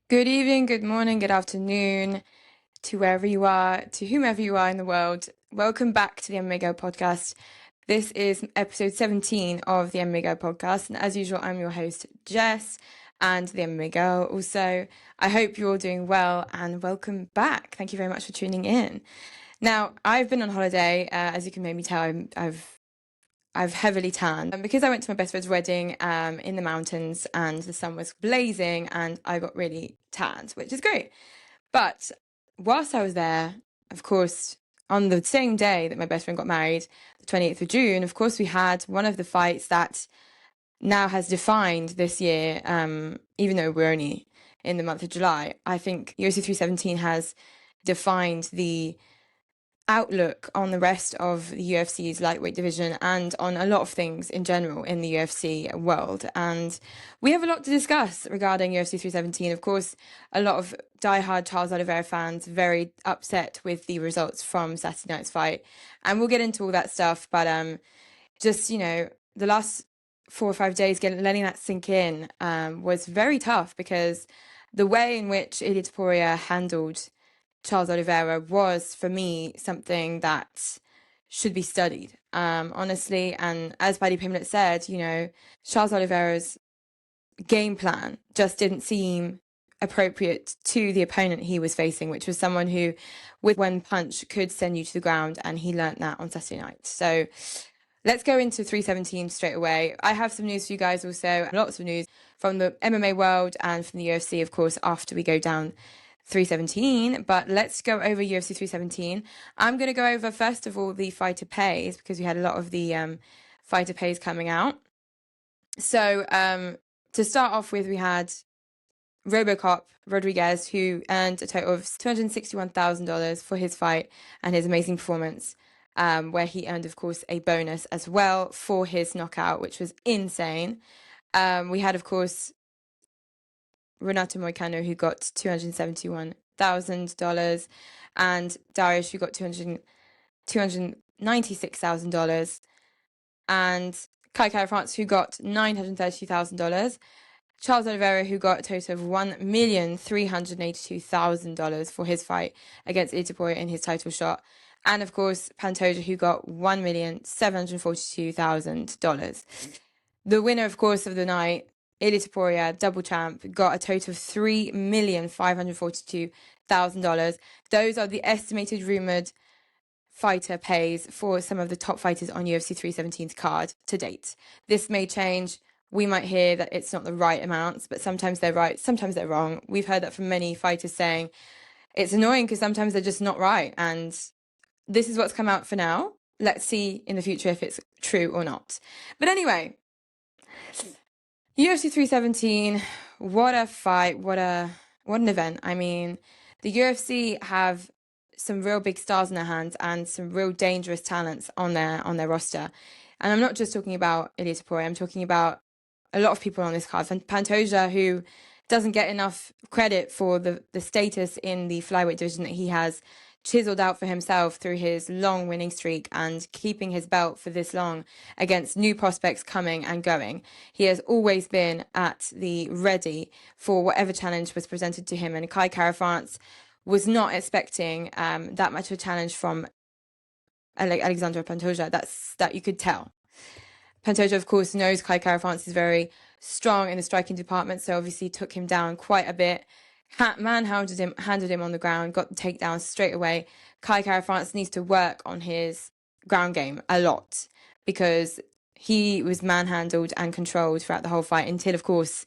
Good evening, good morning, good afternoon to wherever you are, to whomever you are in the world. Welcome back to the MMA Girl Podcast. This is episode 17 of the MMA Girl Podcast. And as usual, I'm your host, Jess, and the MMA Girl. Also, I hope you're all doing well and welcome back. Thank you very much for tuning in. Now, I've been on holiday. As you can maybe tell, I've heavily tanned because I went to my best friend's wedding in the mountains and the sun was blazing and I got really tanned, which is great. But whilst I was there, of course, on the same day that my best friend got married, the 28th of June, of course, we had one of the fights that now has defined this year, even though we're only in the month of July. I think UFC 317 has defined the outlook on the rest of the UFC's lightweight division and on a lot of things in general in the UFC world. And we have a lot to discuss regarding UFC 317. Of course, a lot of diehard Charles Oliveira fans very upset with the results from Saturday night's fight. And we'll get into all that stuff. But just, the last 4 or 5 days, letting that sink in was very tough because the way in which Ilia Topuria handled Charles Oliveira was, for me, something that should be studied, honestly. And as Paddy Pimblett said, Charles Oliveira's game plan just didn't seem appropriate to the opponent he was facing, which was someone who, with one punch, could send you to the ground, and he learnt that on Saturday night. So let's go into 317 straight away. I have some news for you guys also, lots of news from the MMA world and from the UFC, of course, after we go down 317, but let's go over UFC 317. I'm going to go over, first of all, the fighter pays, because we had a lot of the fighter pays coming out. So to start off with, we had Robocop Rodriguez, who earned a total of $261,000 for his fight and his amazing performance, where he earned, of course, a bonus as well for his knockout, which was insane. We had, of course, Renato Moicano, who got $271,000, and Darius, who got $296,000, and Kai Kara France, who got $932,000. Charles Oliveira, who got a total of $1,382,000 for his fight against Ilia Topuria in his title shot. And of course, Pantoja, who got $1,742,000. The winner, of course, of the night, Ilia Topuria, double champ, got a total of $3,542,000. Those are the estimated rumoured fighter pays for some of the top fighters on UFC 317's card to date. This may change. We might hear that it's not the right amounts, but sometimes they're right, sometimes they're wrong. We've heard that from many fighters saying it's annoying because sometimes they're just not right. And this is what's come out for now. Let's see in the future if it's true or not. But anyway, UFC 317, what a fight, what an event. I mean, the UFC have some real big stars in their hands and some real dangerous talents on their roster. And I'm not just talking about Ilia Topuria, I'm talking about a lot of people on this card. Pantoja, who doesn't get enough credit for the status in the flyweight division that he has chiseled out for himself through his long winning streak and keeping his belt for this long against new prospects coming and going. He has always been at the ready for whatever challenge was presented to him, and Kai Kara France was not expecting that much of a challenge from Alexandre Pantoja. That you could tell. Pantoja, of course, knows Kai Kara France is very strong in the striking department, so obviously took him down quite a bit. Manhandled him on the ground, got the takedown straight away. Kai Kara France needs to work on his ground game a lot because he was manhandled and controlled throughout the whole fight until, of course,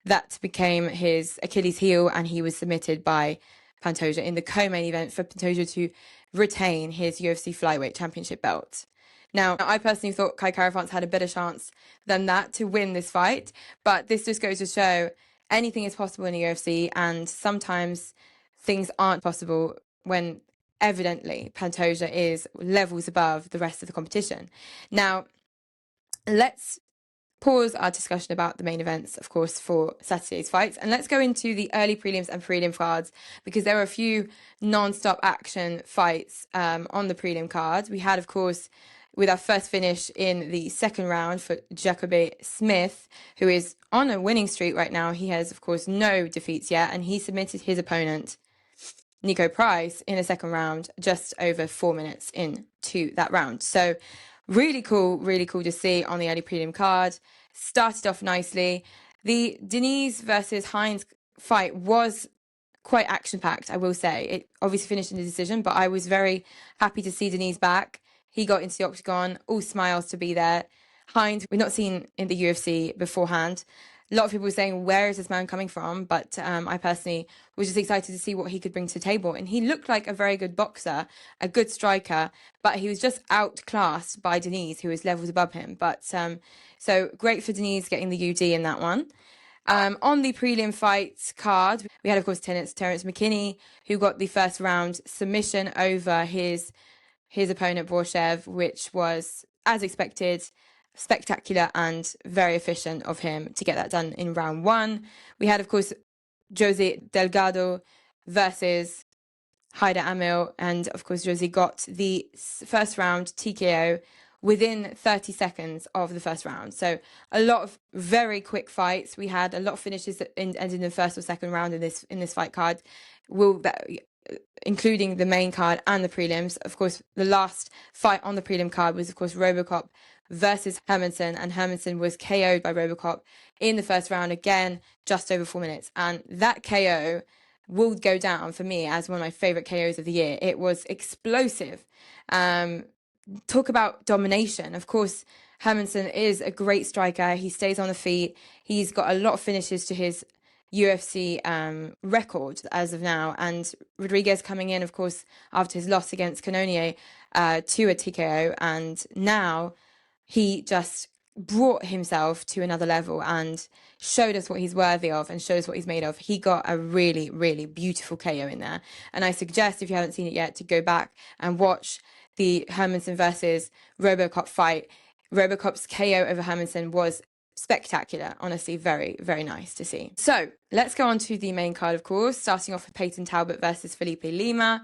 that became his Achilles heel and he was submitted by Pantoja in the co-main event for Pantoja to retain his UFC flyweight championship belt. Now, I personally thought Kai Kara France had a better chance than that to win this fight, but this just goes to show anything is possible in the UFC, and sometimes things aren't possible when evidently Pantoja is levels above the rest of the competition. Now, let's pause our discussion about the main events, of course, for Saturday's fights, and let's go into the early prelims and prelim cards, because there were a few non-stop action fights on the prelim cards. We had, of course, with our first finish in the second round for Jacoby Smith, who is on a winning streak right now. He has, of course, no defeats yet, and he submitted his opponent, Nico Price, in the second round, just over 4 minutes into that round. So really cool to see on the early prelim card. Started off nicely. The Denise versus Hines fight was quite action-packed, I will say. It obviously finished in a decision, but I was very happy to see Denise back. He got into the octagon, all smiles to be there. Hines, we've not seen in the UFC beforehand. A lot of people were saying, where is this man coming from? But I personally was just excited to see what he could bring to the table. And he looked like a very good boxer, a good striker, but he was just outclassed by Denise, who was levels above him. But so great for Denise getting the UD in that one. On the prelim fight card, we had, of course, Terence McKinney, who got the first round submission over his opponent, Borshev, which was, as expected, spectacular and very efficient of him to get that done in round one. We had, of course, Jose Delgado versus Haider Amil, and, of course, Jose got the first round TKO within 30 seconds of the first round. So a lot of very quick fights. We had a lot of finishes that ended in the first or second round in this fight card, including the main card and the prelims. Of course, the last fight on the prelim card was, of course, Robocop versus Hermansson, and Hermansson was KO'd by Robocop in the first round, again, just over 4 minutes. And that KO will go down for me as one of my favourite KOs of the year. It was explosive. Talk about domination. Of course, Hermansson is a great striker. He stays on the feet. He's got a lot of finishes to his UFC record as of now. And Rodriguez coming in, of course, after his loss against Cannonier to a TKO. And now he just brought himself to another level and showed us what he's worthy of and showed us what he's made of. He got a really, really beautiful KO in there. And I suggest, if you haven't seen it yet, to go back and watch the Hermansson versus Robocop fight. Robocop's KO over Hermansson was spectacular. Honestly, very, very nice to see. So let's go on to the main card, of course, starting off with Peyton Talbot versus Felipe Lima.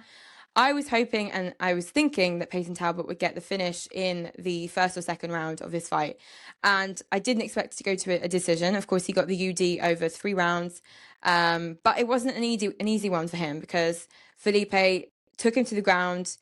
I was hoping and I was thinking that Peyton Talbot would get the finish in the first or second round of this fight. And I didn't expect it to go to a decision. Of course, he got the UD over 3 rounds. But it wasn't an easy one for him because Felipe took him to the ground,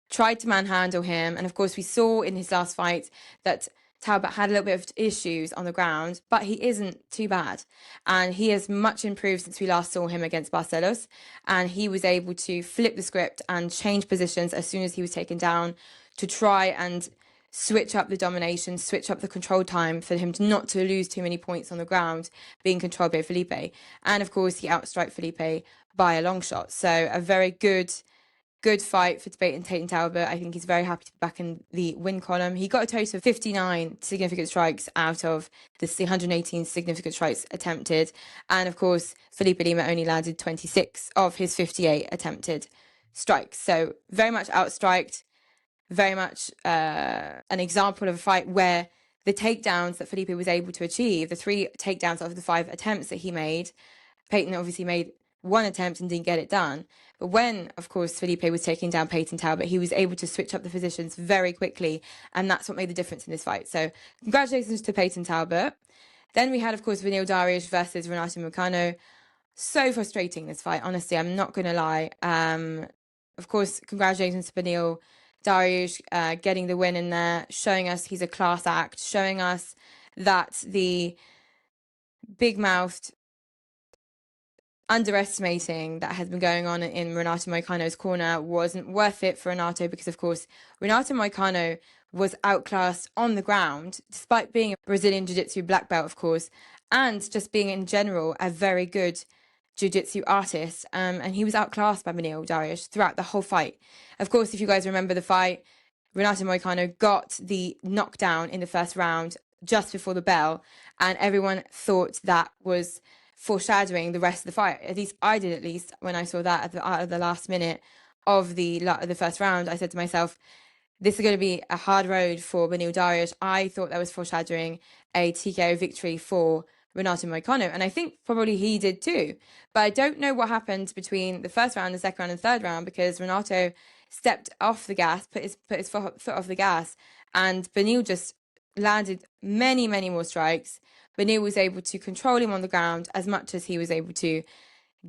tried to manhandle him. And of course, we saw in his last fight that Talbot had a little bit of issues on the ground, but he isn't too bad. And he has much improved since we last saw him against Barcelos. And he was able to flip the script and change positions as soon as he was taken down to try and switch up the domination, switch up the control time for him not to lose too many points on the ground, being controlled by Felipe. And of course, he outstriked Felipe by a long shot. So a very good fight for Peyton Talbot. I think he's very happy to be back in the win column. He got a total of 59 significant strikes out of the 118 significant strikes attempted. And of course, Felipe Lima only landed 26 of his 58 attempted strikes. So very much outstriked, very much an example of a fight where the takedowns that Felipe was able to achieve, the 3 takedowns out of the 5 attempts that he made, Peyton obviously made 1 attempt and didn't get it done. But when, of course, Felipe was taking down Peyton Talbot, he was able to switch up the positions very quickly, and that's what made the difference in this fight. So congratulations to Peyton Talbot. Then we had, of course, Beneil Dariush versus Renato Moicano. So frustrating, this fight, honestly, I'm not going to lie. Of course, congratulations to Beneil Dariush getting the win in there, showing us he's a class act, showing us that the big-mouthed underestimating that has been going on in Renato Moicano's corner wasn't worth it for Renato because, of course, Renato Moicano was outclassed on the ground, despite being a Brazilian Jiu-Jitsu black belt, of course, and just being in general a very good Jiu-Jitsu artist. And he was outclassed by Beneil Dariush throughout the whole fight. Of course, if you guys remember the fight, Renato Moicano got the knockdown in the first round just before the bell, and everyone thought that was foreshadowing the rest of the fight. At least I did, when I saw that at the last minute of the first round. I said to myself, this is going to be a hard road for Beneil Dariush. I thought that was foreshadowing a TKO victory for Renato Moicano, and I think probably he did too. But I don't know what happened between the first round, the second round, and third round, because Renato stepped off the gas, put his foot off the gas, and Beneil just landed many, many more strikes. Beneil was able to control him on the ground as much as he was able to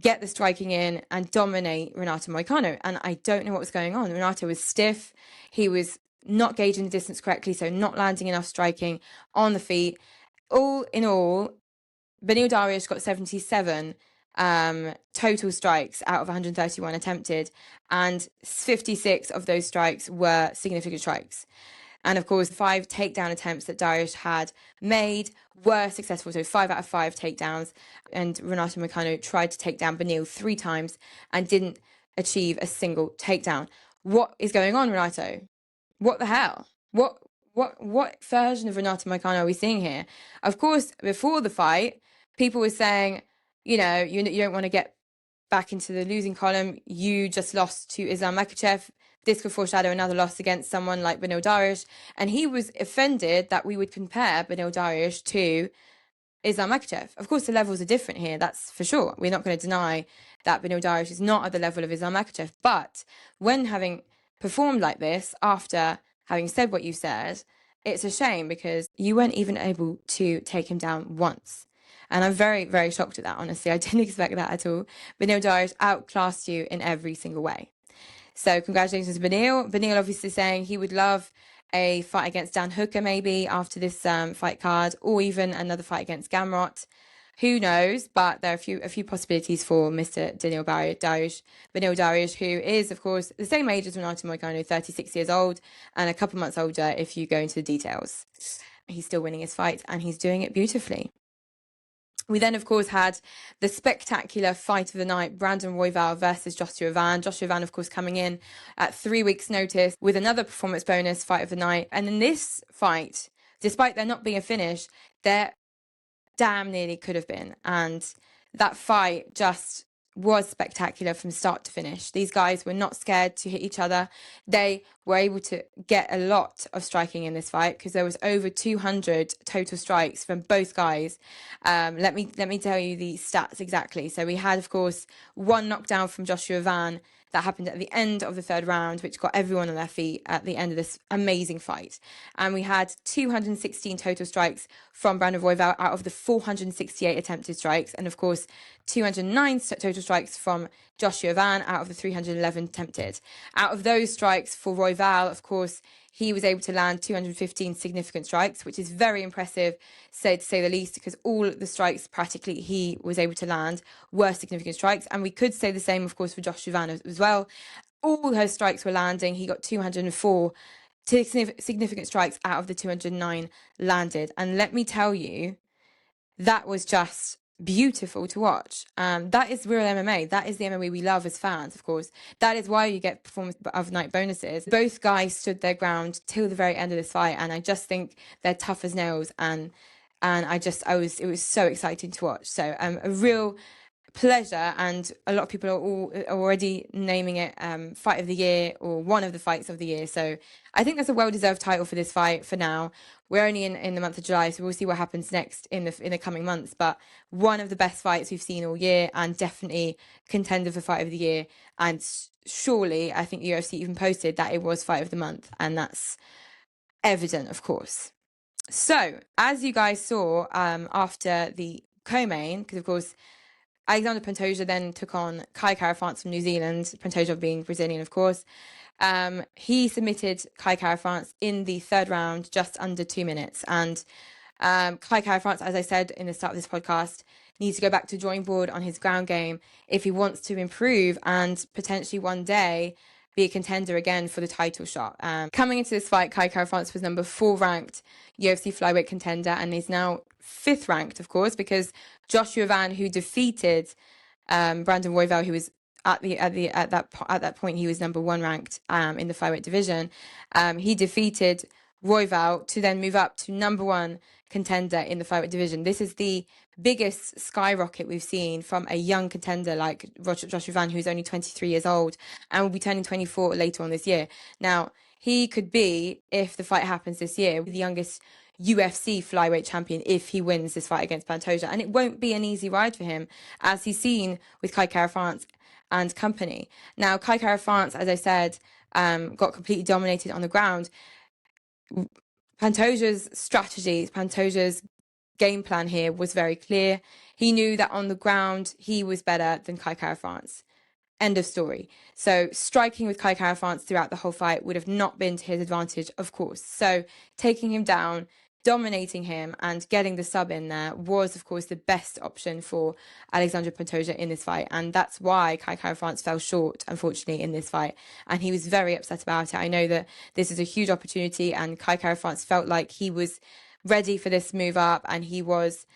get the striking in and dominate Renato Moicano. And I don't know what was going on. Renato was stiff. He was not gauging the distance correctly, so not landing enough striking on the feet. All in all, Beneil Dariush got 77 total strikes out of 131 attempted, and 56 of those strikes were significant strikes. And of course, 5 takedown attempts that Dariush had made were successful. So 5 out of 5 takedowns. And Renato Moicano tried to take down Beneil 3 times and didn't achieve a single takedown. What is going on, Renato? What the hell? What version of Renato Moicano are we seeing here? Of course, before the fight, people were saying, you don't want to get back into the losing column. You just lost to Islam Makhachev. This could foreshadow another loss against someone like Beneil Dariush. And he was offended that we would compare Beneil Dariush to Islam Makhachev. Of course, the levels are different here, that's for sure. We're not going to deny that Beneil Dariush is not at the level of Islam Makhachev. But when having performed like this, after having said what you said, it's a shame because you weren't even able to take him down once. And I'm very, very shocked at that, honestly. I didn't expect that at all. Beneil Dariush outclassed you in every single way. So congratulations to Beneil. Beneil obviously saying he would love a fight against Dan Hooker maybe after this fight card, or even another fight against Gamrot. Who knows? But there are a few possibilities for Mr. Beneil Dariush, who is, of course, the same age as Renato Moicano, 36 years old, and a couple months older if you go into the details. He's still winning his fights, and he's doing it beautifully. We then, of course, had the spectacular fight of the night, Brandon Royval versus Joshua Van. Joshua Van, of course, coming in at 3 weeks' notice with another performance bonus fight of the night. And in this fight, despite there not being a finish, there damn nearly could have been. And that fight just was spectacular from start to finish. These guys were not scared to hit each other. They were able to get a lot of striking in this fight because there was over 200 total strikes from both guys. Let me tell you the stats exactly. So we had, of course, one knockdown from Joshua Van that happened at the end of the third round, which got everyone on their feet at the end of this amazing fight. And we had 216 total strikes from Brandon Royval out of the 468 attempted strikes. And of course, 209 total strikes from Joshua Van out of the 311 attempted. Out of those strikes for Royval, of course, he was able to land 215 significant strikes, which is very impressive, to say the least, because all the strikes practically he was able to land were significant strikes. And we could say the same, of course, for Joshua Van as well. All her strikes were landing. He got 204 significant strikes out of the 209 landed. And let me tell you, that was just beautiful to watch. That is real MMA. That is the MMA we love as fans, of course. That is why you get performance of night bonuses. Both guys stood their ground till the very end of this fight, and I just think they're tough as nails. And it was so exciting to watch. So a real pleasure, and a lot of people are already naming it fight of the year or one of the fights of the year. So I think that's a well-deserved title for this fight for now. We're only in the month of July, so we'll see what happens next in the coming months. But one of the best fights we've seen all year, and definitely contender for fight of the year. And surely, I think the UFC even posted that it was fight of the month, and that's evident, of course. So, as you guys saw after the co-main, because of course Alexander Pantoja then took on Kai Kara-France from New Zealand, Pantoja being Brazilian, of course. He submitted Kai Kara-France in the third round, just under 2 minutes. And Kai Kara-France, as I said in the start of this podcast, needs to go back to drawing board on his ground game if he wants to improve and potentially one day be a contender again for the title shot. Coming into this fight, Kai Kara-France was number 4 ranked UFC flyweight contender, and is now 5th ranked, of course, because Joshua Van, who defeated Brandon Royval, who was at that point he was number 1 ranked in the flyweight division. He defeated Royval to then move up to number 1 contender in the flyweight division. This is the biggest skyrocket we've seen from a young contender like Joshua Van, who's only 23 years old and will be turning 24 later on this year. Now, he could be, if the fight happens this year, the youngest UFC flyweight champion if he wins this fight against Pantoja. And it won't be an easy ride for him, as he's seen with Kai Kara-France and company. Now, Kai Kara-France, as I said, got completely dominated on the ground. Pantoja's strategy, Pantoja's game plan here was very clear. He knew that on the ground, he was better than Kai Kara-France. End of story. So striking with Kai Kara-France throughout the whole fight would have not been to his advantage, of course. So taking him down, dominating him and getting the sub in there was, of course, the best option for Alexandre Pantoja in this fight. And that's why Kai Kara-France fell short, unfortunately, in this fight. And he was very upset about it. I know that this is a huge opportunity and Kai Kara-France felt like he was ready for this move up and he was...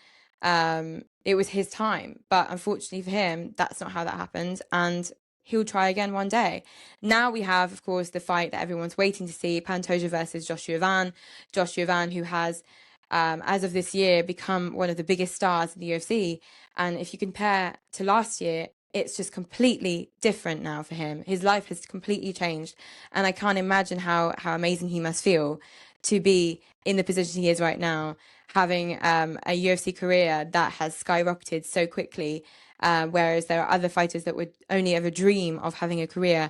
it was his time, but unfortunately for him, that's not how that happened, and he'll try again one day. Now we have, of course, the fight that everyone's waiting to see, Pantoja versus Joshua Van. Joshua Van, who has, as of this year, become one of the biggest stars in the UFC, and if you compare to last year, it's just completely different now for him. His life has completely changed, and I can't imagine how amazing he must feel to be in the position he is right now, having a UFC career that has skyrocketed so quickly, whereas there are other fighters that would only ever dream of having a career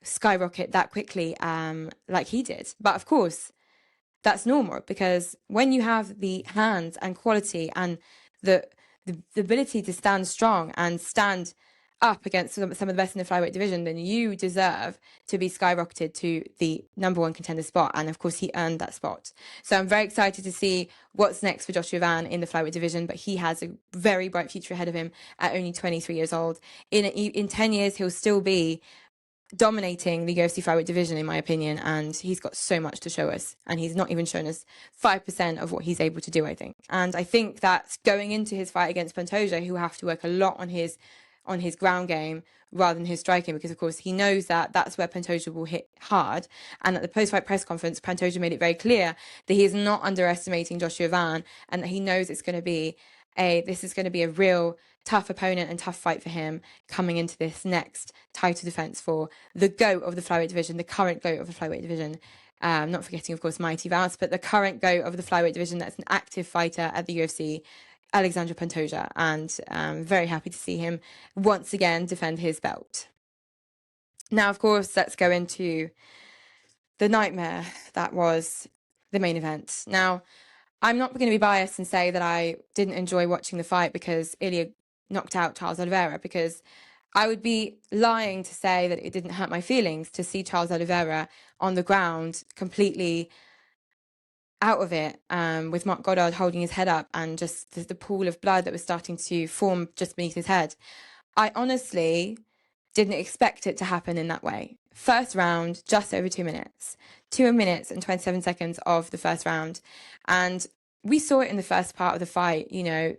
skyrocket that quickly, like he did. But of course, that's normal, because when you have the hands and quality and the ability to stand strong and stand up against some of the best in the flyweight division, then you deserve to be skyrocketed to the number one contender spot. And of course, he earned that spot. So I'm very excited to see what's next for Joshua Van in the flyweight division, but he has a very bright future ahead of him at only 23 years old. In 10 years, he'll still be dominating the UFC flyweight division, in my opinion, and he's got so much to show us, and he's not even shown us 5% of what he's able to do, I think. And I think that going into his fight against Pantoja, he'll have to work a lot on his ground game rather than his striking, because of course he knows that that's where Pantoja will hit hard. And at the post-fight press conference, Pantoja made it very clear that he is not underestimating Joshua Van, and that he knows this is going to be a real tough opponent and tough fight for him coming into this next title defense for the GOAT of the flyweight division, the current GOAT of the flyweight division. Not forgetting, of course, Mighty Vance, but the current GOAT of the flyweight division that's an active fighter at the UFC, Alexandre Pantoja, and I'm very happy to see him once again defend his belt. Now, of course, let's go into the nightmare that was the main event. Now, I'm not going to be biased and say that I didn't enjoy watching the fight because Ilya knocked out Charles Oliveira, because I would be lying to say that it didn't hurt my feelings to see Charles Oliveira on the ground completely out of it, with Marc Goddard holding his head up and just the pool of blood that was starting to form just beneath his head. I honestly didn't expect it to happen in that way. First round, just over 2 minutes. 2 minutes and 27 seconds of the first round. And we saw it in the first part of the fight, you know,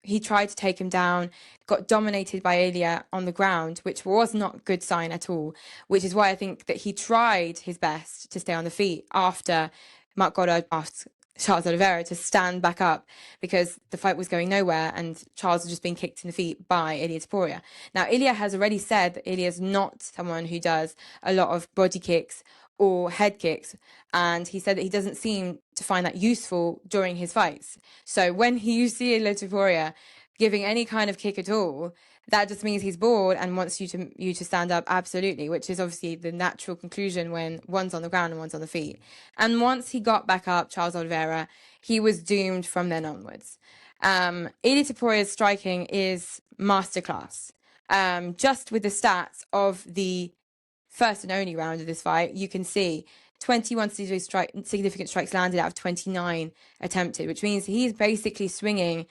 he tried to take him down, got dominated by Ilya on the ground, which was not a good sign at all, which is why I think that he tried his best to stay on the feet after Marc Goddard asked Charles Oliveira to stand back up, because the fight was going nowhere and Charles was just being kicked in the feet by Ilia Topuria. Now, Ilya has already said that Ilya is not someone who does a lot of body kicks or head kicks, and he said that he doesn't seem to find that useful during his fights. So when you see Ilia Topuria giving any kind of kick at all, that just means he's bored and wants you to stand up, absolutely, which is obviously the natural conclusion when one's on the ground and one's on the feet. And once he got back up, Charles Oliveira, he was doomed from then onwards. Ilia Topuria's striking is masterclass. Just with the stats of the first and only round of this fight, you can see 21 significant strikes landed out of 29 attempted, which means he's basically swinging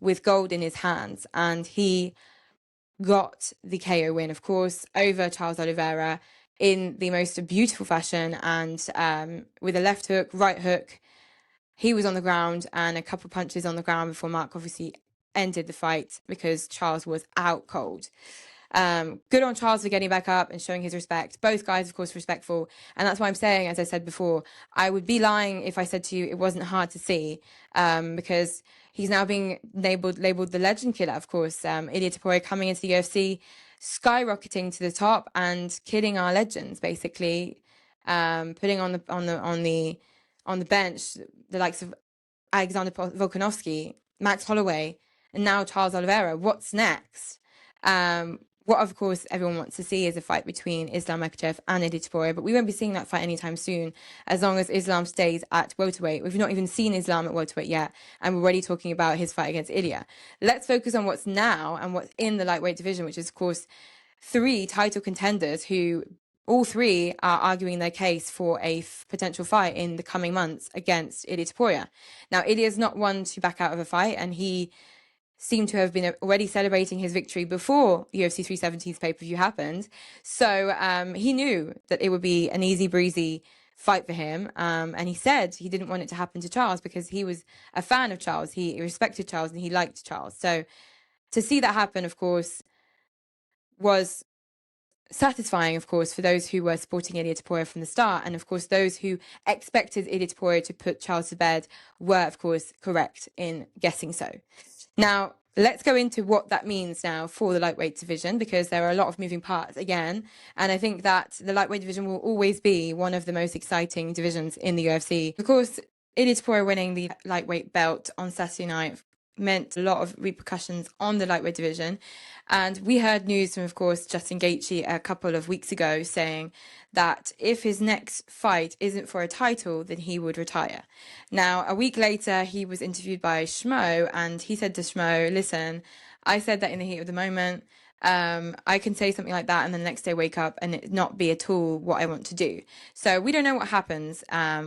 with gold in his hands, and he got the KO win, of course, over Charles Oliveira in the most beautiful fashion, and with a left hook, right hook. He was on the ground and a couple punches on the ground before Marc obviously ended the fight because Charles was out cold. Good on Charles for getting back up and showing his respect. Both guys, of course, respectful. And that's why I'm saying, as I said before, I would be lying if I said to you it wasn't hard to see, because he's now being labeled the legend killer, of course. Ilia Topuria coming into the UFC, skyrocketing to the top and killing our legends, basically, putting on the bench the likes of Alexander Volkanovski, Max Holloway, and now Charles Oliveira. What's next? what, of course, everyone wants to see is a fight between Islam Makhachev and Ilia Topuria, but we won't be seeing that fight anytime soon, as long as Islam stays at welterweight. We've not even seen Islam at welterweight yet, and we're already talking about his fight against Ilya. Let's focus on what's now and what's in the lightweight division, which is, of course, 3 title contenders who all 3 are arguing their case for a potential fight in the coming months against Ilia Topuria. Now, Ilya's not one to back out of a fight, and he seemed to have been already celebrating his victory before UFC 370's pay-per-view happened. So he knew that it would be an easy breezy fight for him. And he said he didn't want it to happen to Charles because he was a fan of Charles. He respected Charles and he liked Charles. So to see that happen, of course, was satisfying, of course, for those who were supporting Ilia Topuria from the start. And of course, those who expected Ilia Topuria to put Charles to bed were, of course, correct in guessing so. Now, let's go into what that means now for the lightweight division, because there are a lot of moving parts again. And I think that the lightweight division will always be one of the most exciting divisions in the UFC. Of course, Ilia Topuria winning the lightweight belt on Saturday night meant a lot of repercussions on the lightweight division. And we heard news from, of course, Justin Gaethje a couple of weeks ago saying that if his next fight isn't for a title, then he would retire. Now, a week later, he was interviewed by Schmo, and he said to Schmo, listen, I said that in the heat of the moment. I can say something like that and then the next day wake up and it not be at all what I want to do. So we don't know what happens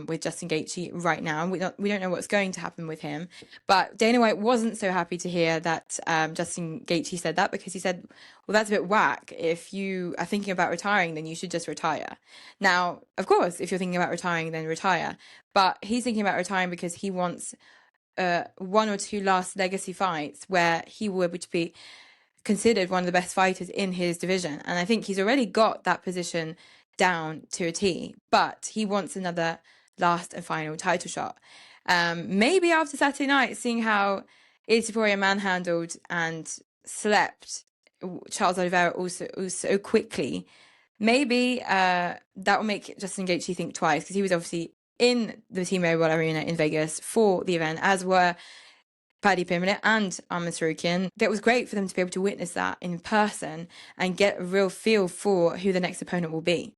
with Justin Gaethje right now. We don't know what's going to happen with him. But Dana White wasn't so happy to hear that Justin Gaethje said that, because he said, well, that's a bit whack. If you are thinking about retiring, then you should just retire. Now, of course, if you're thinking about retiring, then retire. But he's thinking about retiring because he wants 1 or 2 last legacy fights where he would be considered one of the best fighters in his division. And I think he's already got that position down to a T, but he wants another last and final title shot. Maybe after Saturday night, seeing how Ilia Topuria manhandled and slept Charles Oliveira also so quickly, maybe that will make Justin Gaethje think twice, because he was obviously in the T-Mobile Arena in Vegas for the event, as were Paddy Pimblett and Arman Tsarukyan. That was great for them to be able to witness that in person and get a real feel for who the next opponent will be.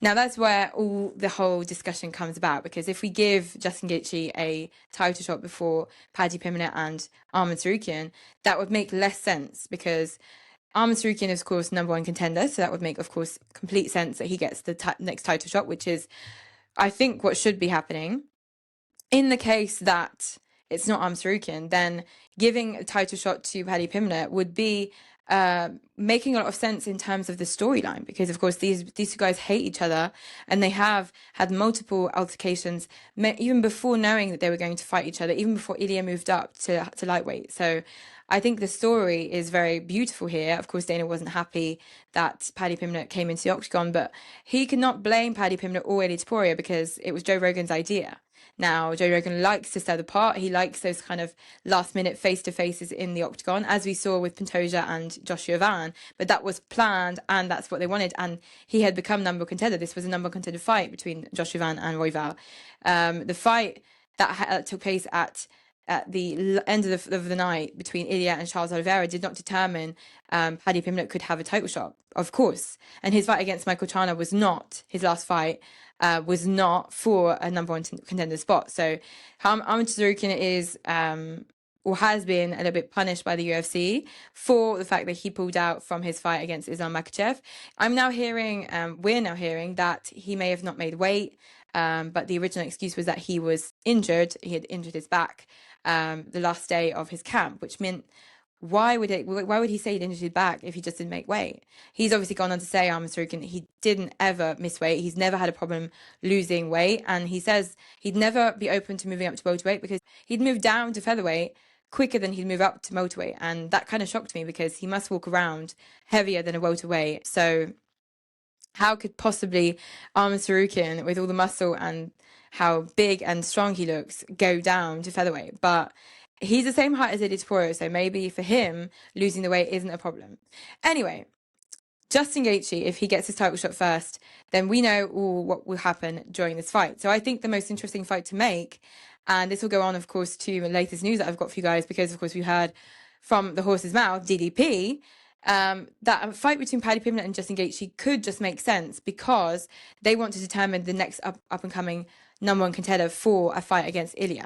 Now, that's where all the whole discussion comes about, because if we give Justin Gaethje a title shot before Paddy Pimblett and Arman Tsarukyan, that would make less sense, because Arman Tsarukyan is, of course, #1 contender, so that would make, of course, complete sense that he gets the next title shot, which is, I think, what should be happening. In the case that it's not Arman Tsarukyan, then giving a title shot to Paddy Pimblett would be making a lot of sense in terms of the storyline, because, of course, these 2 guys hate each other, and they have had multiple altercations even before knowing that they were going to fight each other, even before Ilya moved up to lightweight. So I think the story is very beautiful here. Of course, Dana wasn't happy that Paddy Pimblett came into the octagon, but he could not blame Paddy Pimblett or Ilia Topuria, because it was Joe Rogan's idea. Now, Joe Rogan likes to stir the pot. He likes those kind of last-minute face-to-faces in the octagon, as we saw with Pantoja and Joshua Van. But that was planned, and that's what they wanted. And he had become #1 contender. This was a #1 contender fight between Joshua Van and Royval. The fight that took place at the end of the night between Ilya and Charles Oliveira did not determine Paddy Pimblett could have a title shot, of course. And his fight against Michael Chandler was not his last fight. Was not for a #1 contender spot. So Arman Tsarukyan is or has been a little bit punished by the UFC for the fact that he pulled out from his fight against Islam Makhachev. we're now hearing that he may have not made weight, but the original excuse was that he was injured. He had injured his back the last day of his camp, which meant, why would he say he'd injured his back if he just didn't make weight? He's obviously gone on to say, Arman Tsarukyan, he didn't ever miss weight. He's never had a problem losing weight. And he says he'd never be open to moving up to welterweight, because he'd move down to featherweight quicker than he'd move up to welterweight. And that kind of shocked me, because he must walk around heavier than a welterweight. So how could possibly Arman Tsarukyan, with all the muscle and how big and strong he looks, go down to featherweight? But he's the same height as Ilia Topuria, so maybe for him, losing the weight isn't a problem. Anyway, Justin Gaethje, if he gets his title shot first, then we know what will happen during this fight. So I think the most interesting fight to make, and this will go on, of course, to the latest news that I've got for you guys, because, of course, we heard from the horse's mouth, DDP, that a fight between Paddy Pimblett and Justin Gaethje could just make sense because they want to determine the next up and coming number one contender for a fight against Ilya.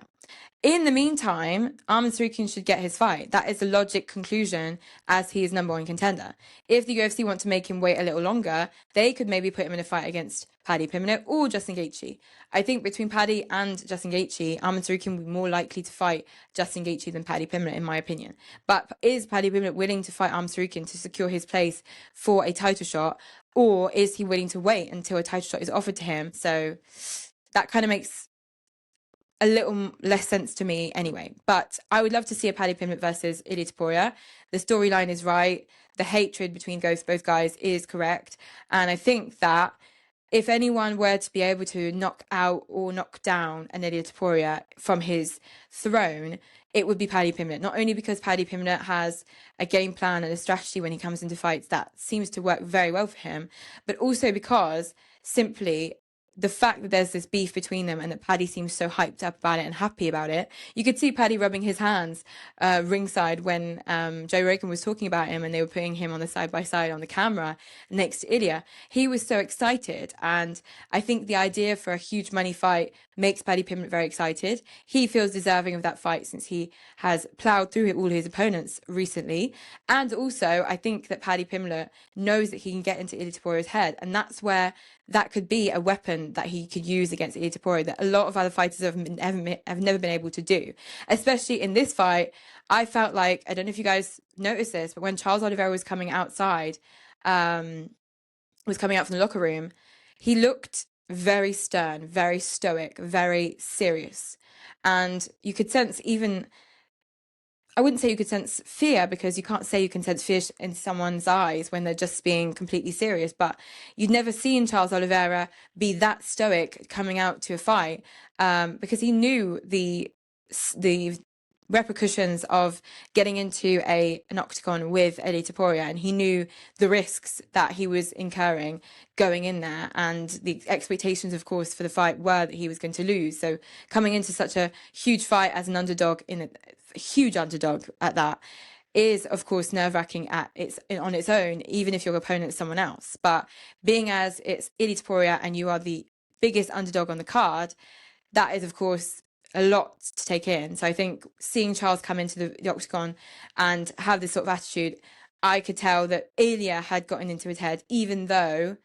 In the meantime, Arman Tsarukyan should get his fight. That is the logic conclusion as he is number one contender. If the UFC want to make him wait a little longer, they could maybe put him in a fight against Paddy Pimblett or Justin Gaethje. I think between Paddy and Justin Gaethje, Arman Tsarukyan would be more likely to fight Justin Gaethje than Paddy Pimblett, in my opinion. But is Paddy Pimblett willing to fight Arman Tsarukyan to secure his place for a title shot, or is he willing to wait until a title shot is offered to him? So that kind of makes a little less sense to me anyway. But I would love to see a Paddy Pimblett versus Ilia Topuria. The storyline is right. The hatred between both guys is correct. And I think that if anyone were to be able to knock out or knock down an Ilia Topuria from his throne, it would be Paddy Pimblett. Not only because Paddy Pimblett has a game plan and a strategy when he comes into fights that seems to work very well for him, but also because simply the fact that there's this beef between them and that Paddy seems so hyped up about it and happy about it. You could see Paddy rubbing his hands ringside when Joe Rogan was talking about him and they were putting him on the side-by-side on the camera next to Ilya. He was so excited, and I think the idea for a huge money fight makes Paddy Pimblett very excited. He feels deserving of that fight since he has ploughed through all his opponents recently. And also, I think that Paddy Pimblett knows that he can get into Ilia Topuria's head, and that's where that could be a weapon that he could use against Ilia Topuria that a lot of other fighters have never been able to do. Especially in this fight, I felt like, I don't know if you guys noticed this, but when Charles Oliveira was coming outside, was coming out from the locker room, he looked very stern, very stoic, very serious. And you could sense even, I wouldn't say you could sense fear, because you can't say you can sense fear in someone's eyes when they're just being completely serious. But you'd never seen Charles Oliveira be that stoic coming out to a fight, because he knew the repercussions of getting into an octagon with Ilia Topuria, and he knew the risks that he was incurring going in there, and the expectations, of course, for the fight were that he was going to lose. So coming into such a huge fight as an underdog, a huge underdog at that, is of course nerve-wracking on its own, even if your opponent is someone else. But being as it's Ilia Topuria and you are the biggest underdog on the card, that is of course a lot to take in. So I think seeing Charles come into the octagon and have this sort of attitude, I could tell that Ilya had gotten into his head, even though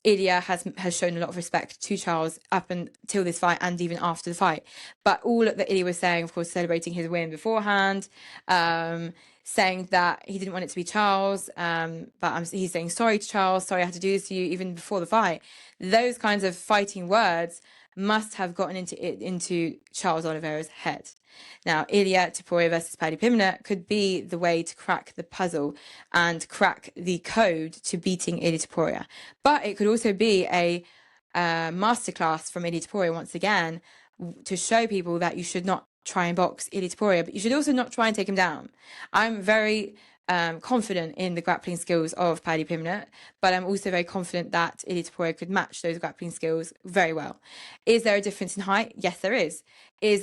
Ilya has shown a lot of respect to Charles up until this fight and even after the fight. But all that Ilya was saying, of course, celebrating his win beforehand, saying that he didn't want it to be Charles, but he's saying sorry to Charles, sorry I had to do this to you, even before the fight. Those kinds of fighting words must have gotten into Charles Oliveira's head. Now, Ilia Topuria versus Paddy Pimblett could be the way to crack the puzzle and crack the code to beating Ilia Topuria. But it could also be a masterclass from Ilia Topuria once again to show people that you should not try and box Ilia Topuria, but you should also not try and take him down. I'm very confident in the grappling skills of Paddy Pimblett, but I'm also very confident that Ilia Topuria could match those grappling skills very well. Is there a difference in height? Yes, there is.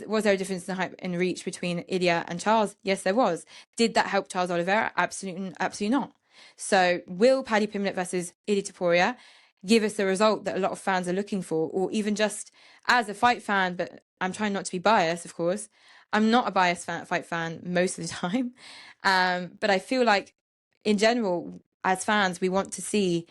Was there a difference in height and reach between Ilya and Charles? Yes, there was. Did that help Charles Oliveira? Absolutely not. So will Paddy Pimblett versus Ilia Topuria give us the result that a lot of fans are looking for, or even just as a fight fan, but I'm trying not to be biased, of course. I'm not a biased fight fan most of the time. But I feel like in general, as fans, we want to see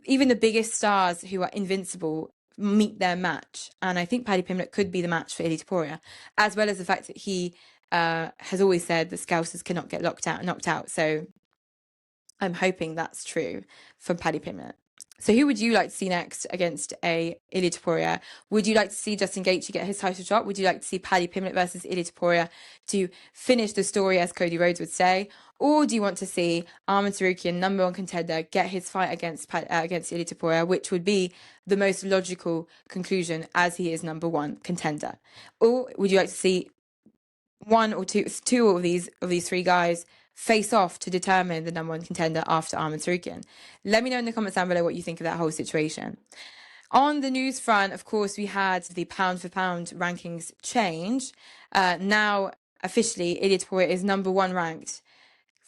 even the biggest stars who are invincible meet their match. And I think Paddy Pimblett could be the match for Ilia Topuria, as well as the fact that he has always said that Scousers cannot get knocked out. So I'm hoping that's true from Paddy Pimblett. So who would you like to see next against Ilia Topuria? Would you like to see Justin Gaethje get his title shot? Would you like to see Paddy Pimblett versus Ilia Topuria to finish the story, as Cody Rhodes would say? Or do you want to see Arman Tsarukyan, number one contender, get his fight against Ilia Topuria, which would be the most logical conclusion as he is number one contender? Or would you like to see one or two of these three guys face off to determine the number one contender after Arman Tsarukyan? Let me know in the comments down below what you think of that whole situation. On the news front, of course, we had the pound for pound rankings change. Now, officially, Ilia Topuria is number one ranked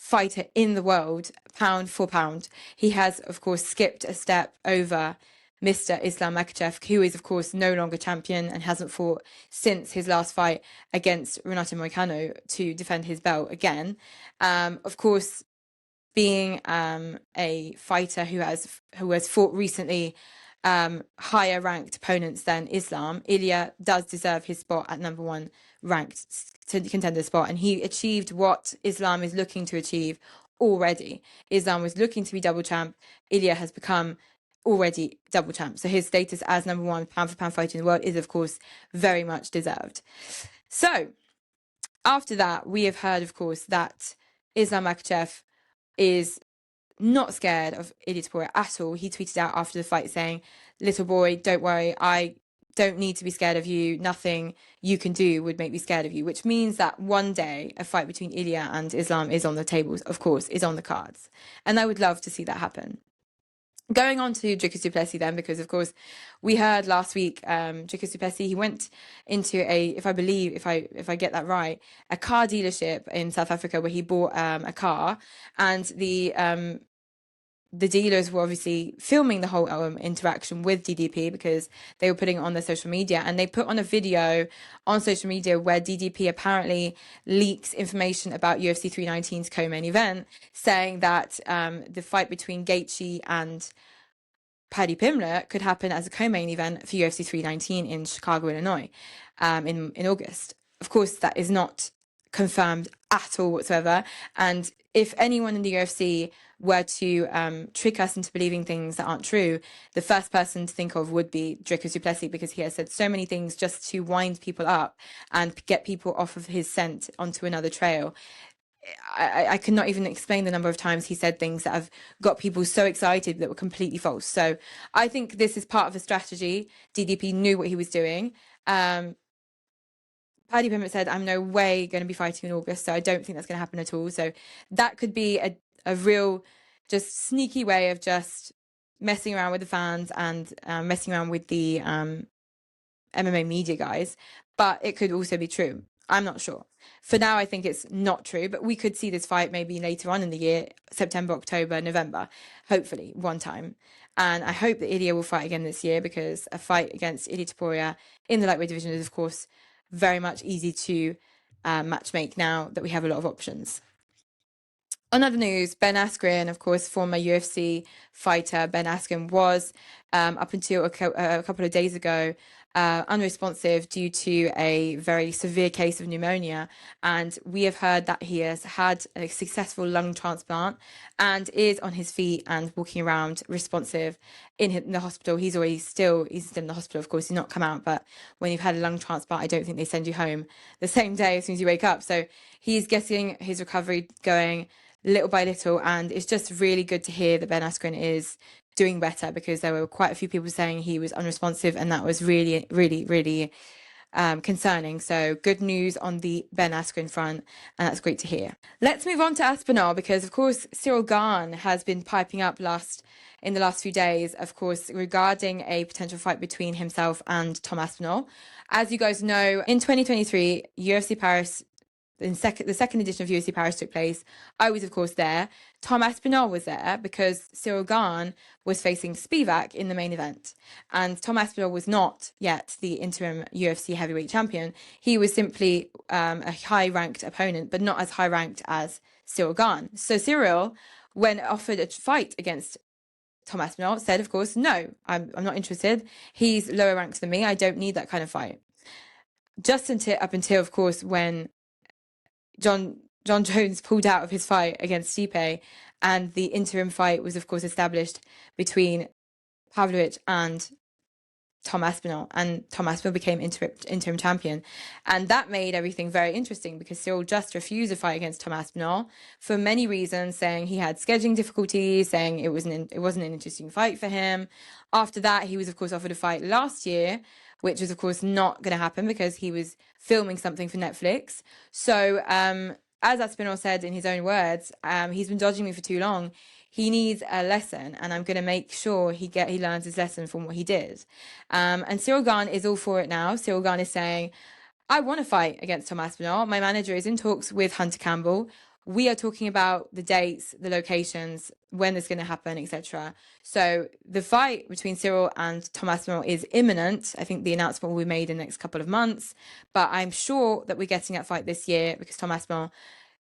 fighter in the world, pound for pound. He has, of course, skipped a step over Mr. Islam Makhachev, who is, of course, no longer champion and hasn't fought since his last fight against Renato Moicano to defend his belt again. Of course, being a fighter who has fought recently higher ranked opponents than Islam, Ilya does deserve his spot at number one ranked contender spot, and he achieved what Islam is looking to achieve already. Islam was looking to be double champ. Ilya has become already double champ, so his status as number one pound for pound fighter in the world is, of course, very much deserved. So after that, we have heard, of course, that Islam Makhachev is not scared of Ilia Topuria at all. He tweeted out after the fight saying, "Little boy, don't worry, I don't need to be scared of you. Nothing you can do would make me scared of you," which means that one day a fight between Ilya and Islam is on the tables, of course, is on the cards. And I would love to see that happen. Going on to Dricus du Plessis then, because of course we heard last week Dricus du Plessis, he went into if I get that right, a car dealership in South Africa where he bought a car, and the dealers were obviously filming the whole interaction with DDP because they were putting it on their social media, and they put on a video on social media where DDP apparently leaks information about UFC 319's co-main event, saying that the fight between Gaethje and Paddy Pimblett could happen as a co-main event for UFC 319 in Chicago, Illinois, in August. Of course, that is not confirmed at all whatsoever, and if anyone in the UFC were to trick us into believing things that aren't true, the first person to think of would be Dricus du Plessis, because he has said so many things just to wind people up and get people off of his scent onto another trail. I cannot even explain the number of times he said things that have got people so excited that were completely false. So I think this is part of a strategy. DDP knew what he was doing. Paddy Pimblett said, "I'm no way going to be fighting in August," so I don't think that's going to happen at all. So that could be a real just sneaky way of just messing around with the fans and messing around with the MMA media guys. But it could also be true. I'm not sure. For now, I think it's not true, but we could see this fight maybe later on in the year, September, October, November, hopefully one time. And I hope that Ilya will fight again this year, because a fight against Ilia Topuria in the lightweight division is, of course, very much easy to matchmake now that we have a lot of options. On other news, Ben Askren, of course, former UFC fighter Ben Askren, was up until a couple of days ago unresponsive due to a very severe case of pneumonia, and we have heard that he has had a successful lung transplant and is on his feet and walking around responsive in the hospital. He's still in the hospital, of course. He's not come out, but when you've had a lung transplant, I don't think they send you home the same day as soon as you wake up. So he's getting his recovery going little by little, and it's just really good to hear that Ben Askren is doing better, because there were quite a few people saying he was unresponsive, and that was really, really, really concerning. So good news on the Ben Askren front, and that's great to hear. Let's move on to Aspinall, because of course Cyril Gane has been piping up in the last few days, of course, regarding a potential fight between himself and Tom Aspinall. As you guys know, in 2023, UFC Paris, the second edition of UFC Paris took place. I was, of course, there. Tom Aspinall was there because Cyril Gane was facing Spivak in the main event. And Tom Aspinall was not yet the interim UFC heavyweight champion. He was simply a high-ranked opponent, but not as high-ranked as Cyril Gane. So Cyril, when offered a fight against Tom Aspinall, said, of course, no, I'm not interested. He's lower ranked than me. I don't need that kind of fight. Just up until, of course, when John Jones pulled out of his fight against Stipe, and the interim fight was, of course, established between Pavlovich and Tom Aspinall, and Tom Aspinall became interim champion. And that made everything very interesting, because Cyril just refused a fight against Tom Aspinall for many reasons, saying he had scheduling difficulties, saying it wasn't an interesting fight for him. After that, he was, of course, offered a fight last year, which was, of course, not going to happen because he was filming something for Netflix. So, as Aspinall said in his own words, he's been dodging me for too long. He needs a lesson, and I'm going to make sure he learns his lesson from what he did. And Cyril Gane is all for it now. Cyril Gane is saying, I want to fight against Tom Aspinall. My manager is in talks with Hunter Campbell. we are talking about the dates, the locations, when it's going to happen, etc. So the fight between Cyril and Thomas Aspinall is imminent. I think the announcement will be made in the next couple of months, but I'm sure that we're getting that fight this year because Thomas Aspinall,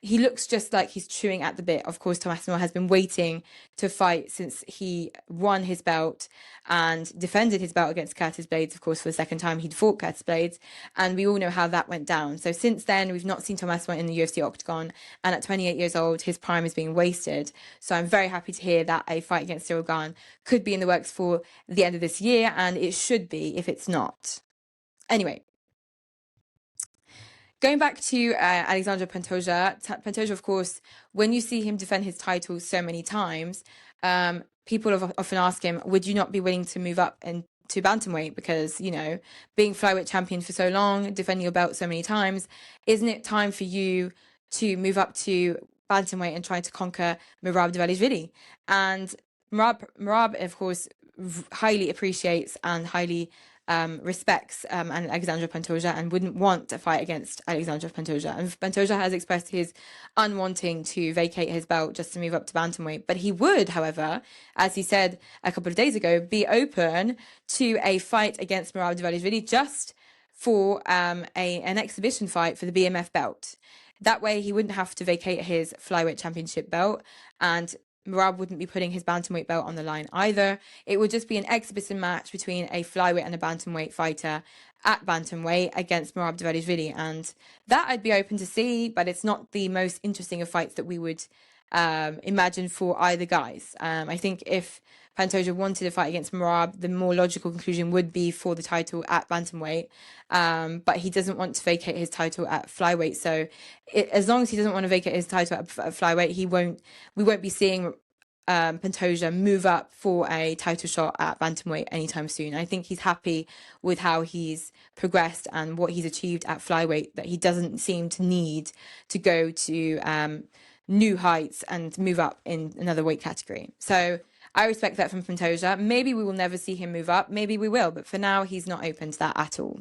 he looks just like he's chewing at the bit. Of course, Thomas Aspinall has been waiting to fight since he won his belt and defended his belt against Curtis Blades, of course, for the second time he'd fought Curtis Blades. And we all know how that went down. So since then, we've not seen Thomas Aspinall in the UFC octagon. And at 28 years old, his prime is being wasted. So I'm very happy to hear that a fight against Cyril Gane could be in the works for the end of this year. And it should be if it's not. Anyway. Going back to Alexandre Pantoja, of course, when you see him defend his title so many times, people often ask him, would you not be willing to move up to bantamweight? Because, you know, being flyweight champion for so long, defending your belt so many times, isn't it time for you to move up to bantamweight and try to conquer Merab Dvalishvili? And Merab, of course, highly appreciates and highly respects Alexandre Pantoja and wouldn't want a fight against Alexandre Pantoja. And Pantoja has expressed his unwanting to vacate his belt just to move up to bantamweight. But he would, however, as he said a couple of days ago, be open to a fight against Merab Dvalishvili just for an exhibition fight for the BMF belt. That way he wouldn't have to vacate his flyweight championship belt, and Merab wouldn't be putting his bantamweight belt on the line either. It would just be an exhibition match between a flyweight and a bantamweight fighter at bantamweight against Merab Dvalishvili, and that I'd be open to see, but it's not the most interesting of fights that we would imagine for either guys. I think if Pantoja wanted a fight against Merab, the more logical conclusion would be for the title at bantamweight, but he doesn't want to vacate his title at flyweight. So as long as he doesn't want to vacate his title at flyweight, we won't be seeing Pantoja move up for a title shot at bantamweight anytime soon. I think he's happy with how he's progressed and what he's achieved at flyweight, that he doesn't seem to need to go to new heights and move up in another weight category. So I respect that from Pantoja. Maybe we will never see him move up. Maybe we will. But for now, he's not open to that at all.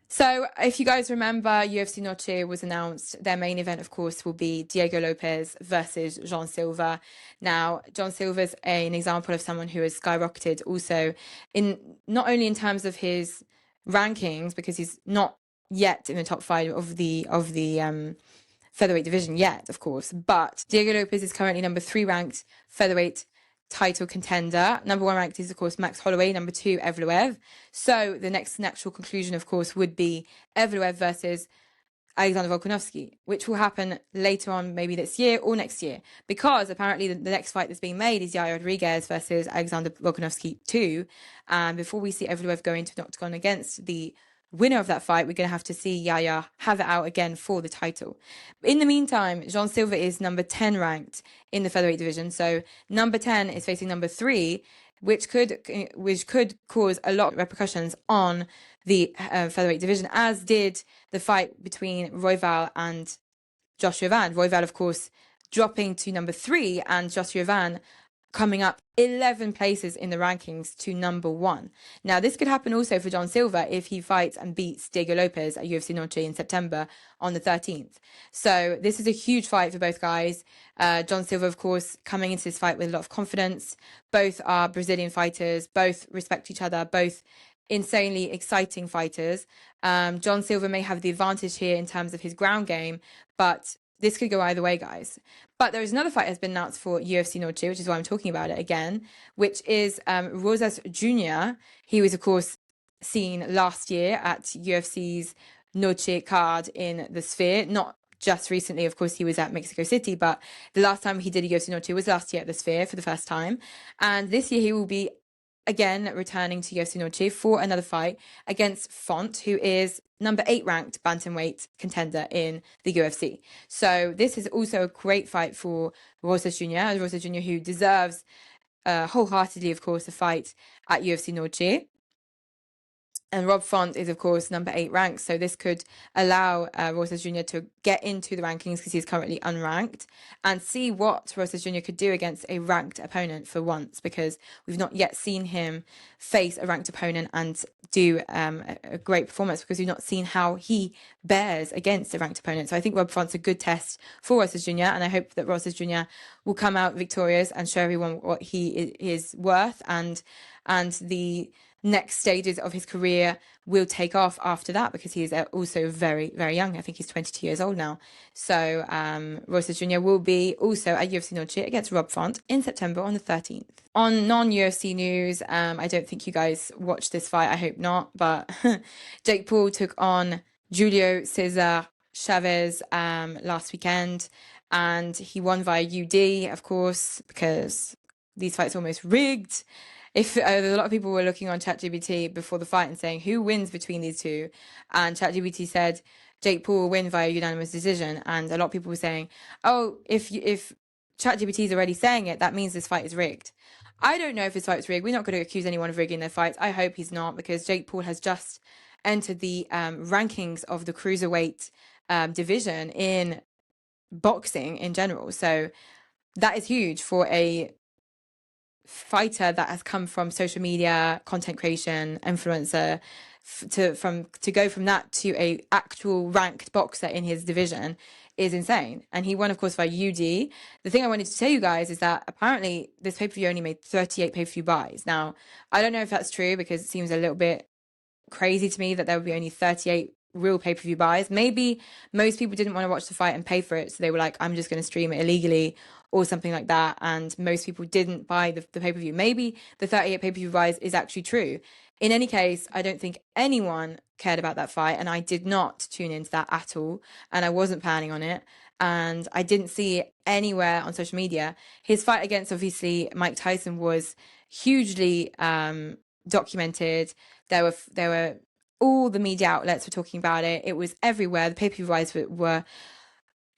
So if you guys remember, UFC Noche was announced. Their main event, of course, will be Diego Lopez versus Jean Silva. Now, Jean Silva's an example of someone who has skyrocketed also not only in terms of his rankings, because he's not yet in the top 5 of the featherweight division yet, of course, but Diego Lopez is currently number 3 ranked featherweight title contender. Number 1 ranked is, of course, Max Holloway. Number 2, Evloev. So the next natural conclusion, of course, would be Evloev versus Alexander Volkanovski, which will happen later on, maybe this year or next year, because apparently the next fight that's being made is Yair Rodriguez versus Alexander Volkanovski 2. And before we see Evloev going to an octagon against the winner of that fight, we're going to have to see Yaya have it out again for the title. In the meantime, Jean Silva is number 10 ranked in the featherweight division. So number 10 is facing number 3, which could cause a lot of repercussions on the featherweight division, as did the fight between Royval and Joshua Van. Royval, of course, dropping to number 3, and Joshua Van coming up 11 places in the rankings to number 1. Now, this could happen also for John Silva if he fights and beats Diego Lopez at UFC Noche in September on the 13th. So this is a huge fight for both guys. John Silva, of course, coming into this fight with a lot of confidence. Both are Brazilian fighters, both respect each other, both insanely exciting fighters. John Silva may have the advantage here in terms of his ground game, but this could go either way, guys. But there is another fight that's been announced for UFC Noche, which is why I'm talking about it again, which is Rosas Jr. He was, of course, seen last year at UFC's Noche card in the Sphere. Not just recently, of course, he was at Mexico City, but the last time he did a UFC Noche was last year at the Sphere for the first time. And this year he will be again returning to UFC Noche for another fight against Font, who is number 8 ranked bantamweight contender in the UFC. So this is also a great fight for Rosas Jr., who deserves wholeheartedly, of course, a fight at UFC Noche. And Rob Font is, of course, number 8 ranked. So this could allow Rosas Jr. to get into the rankings because he's currently unranked and see what Rosas Jr. could do against a ranked opponent for once, because we've not yet seen him face a ranked opponent and do a great performance, because we've not seen how he bears against a ranked opponent. So I think Rob Font's a good test for Rosas Jr. And I hope that Rosas Jr. will come out victorious and show everyone what he is worth, and the next stages of his career will take off after that, because he is also very, very young. I think he's 22 years old now. So Rosas Jr. will be also at UFC Noche against Rob Font in September on the 13th. On non-UFC news, I don't think you guys watched this fight. I hope not. But Jake Paul took on Julio Cesar Chavez last weekend, and he won via UD, of course, because these fights are almost rigged. If a lot of people were looking on ChatGPT before the fight and saying who wins between these two, and ChatGPT said Jake Paul will win via unanimous decision, and a lot of people were saying, oh, if ChatGPT is already saying it, that means this fight is rigged. I don't know if this fight's rigged. We're not going to accuse anyone of rigging their fights. I hope he's not, because Jake Paul has just entered the rankings of the cruiserweight division in boxing in general. So that is huge for a fighter that has come from social media, content creation, influencer, to go from that to a actual ranked boxer in his division is insane. And he won, of course, by UD. The thing I wanted to tell you guys is that apparently this pay-per-view only made 38 pay-per-view buys. Now, I don't know if that's true, because it seems a little bit crazy to me that there would be only 38 real pay-per-view buys. Maybe most people didn't want to watch the fight and pay for it, so they were like, I'm just going to stream it illegally or something like that, and most people didn't buy the pay-per-view. Maybe the 38 pay-per-view buys is actually true. In any case, I don't think anyone cared about that fight, and I did not tune into that at all, and I wasn't planning on it, and I didn't see it anywhere on social media. His fight against, obviously, Mike Tyson was hugely documented. There were all the media outlets were talking about it. It was everywhere. The pay-per-view buys were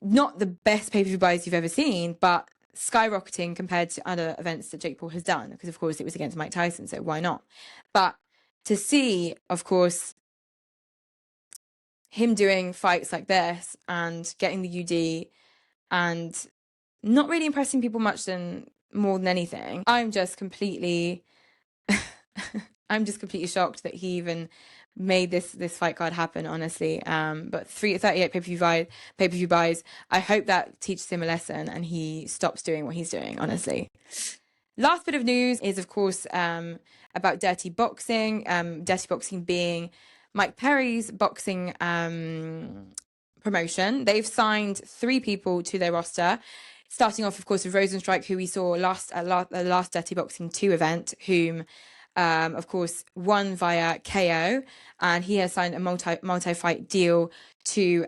not the best pay-per-view buys you've ever seen, but skyrocketing compared to other events that Jake Paul has done, because of course it was against Mike Tyson, so why not? But to see, of course, him doing fights like this and getting the UD and not really impressing people more than anything, I'm just completely shocked that he even made this fight card happen, honestly. But 38 pay-per-view buys. I hope that teaches him a lesson and he stops doing what he's doing, honestly. Last bit of news is, of course, about Dirty Boxing. Dirty Boxing being Mike Perry's boxing promotion. They've signed 3 people to their roster. Starting off, of course, with Rosenstrike, who we saw at the last Dirty Boxing 2 event, whom of course, won via KO, and he has signed a multi-fight deal to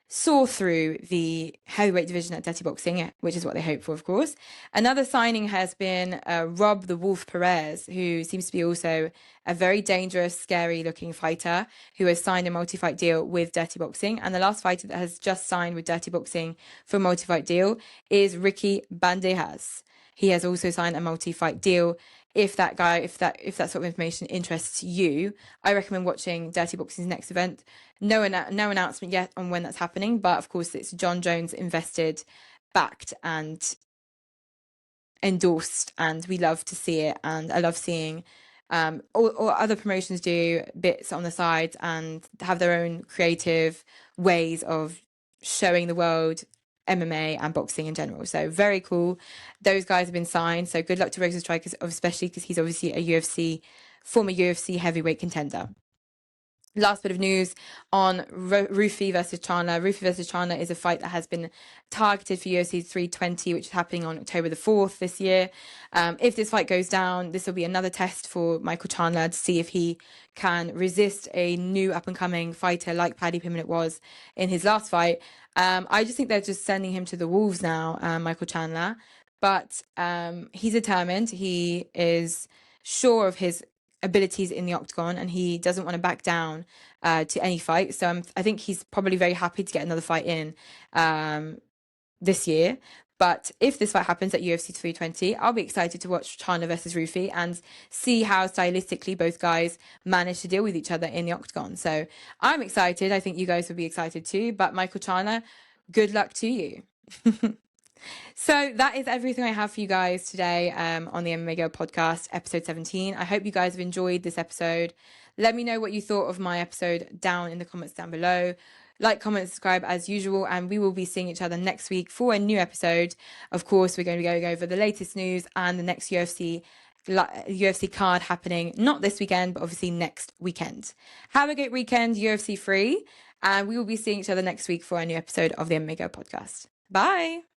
soar through the heavyweight division at Dirty Boxing, which is what they hope for, of course. Another signing has been Rob the Wolf Perez, who seems to be also a very dangerous, scary-looking fighter who has signed a multi-fight deal with Dirty Boxing. And the last fighter that has just signed with Dirty Boxing for a multi-fight deal is Ricky Bandejas. He has also signed a multi-fight deal. If that sort of information interests you, I recommend watching Dirty Boxing's next event. No announcement yet on when that's happening, but of course it's John Jones invested, backed, and endorsed, and we love to see it. And I love seeing all other promotions do bits on the side and have their own creative ways of showing the world MMA and boxing in general. So very cool. Those guys have been signed. So good luck to Rosenstrike, especially because he's obviously a former UFC heavyweight contender. Last bit of news on Rufi versus Chandler. Rufi versus Chandler is a fight that has been targeted for UFC 320, which is happening on October the 4th this year. If this fight goes down, this will be another test for Michael Chandler to see if he can resist a new up-and-coming fighter like Paddy Pimblett was in his last fight. I just think they're just sending him to the wolves now, Michael Chandler. But he's determined. He is sure of his abilities in the octagon, and he doesn't want to back down to any fight. So I think he's probably very happy to get another fight in this year. But if this fight happens at UFC 320, I'll be excited to watch Chana versus Rufi and see how stylistically both guys manage to deal with each other in the octagon. So I'm excited. I think you guys will be excited too. But Michael Chana, good luck to you. So that is everything I have for you guys today on the MMA Girl Podcast, episode 17. I hope you guys have enjoyed this episode. Let me know what you thought of my episode down in the comments down below. Like, comment, subscribe as usual, and we will be seeing each other next week for a new episode. Of course, we're going to be going over the latest news and the next UFC card happening, not this weekend, but obviously next weekend. Have a great weekend, UFC free, and we will be seeing each other next week for a new episode of the MMA Girl Podcast. Bye!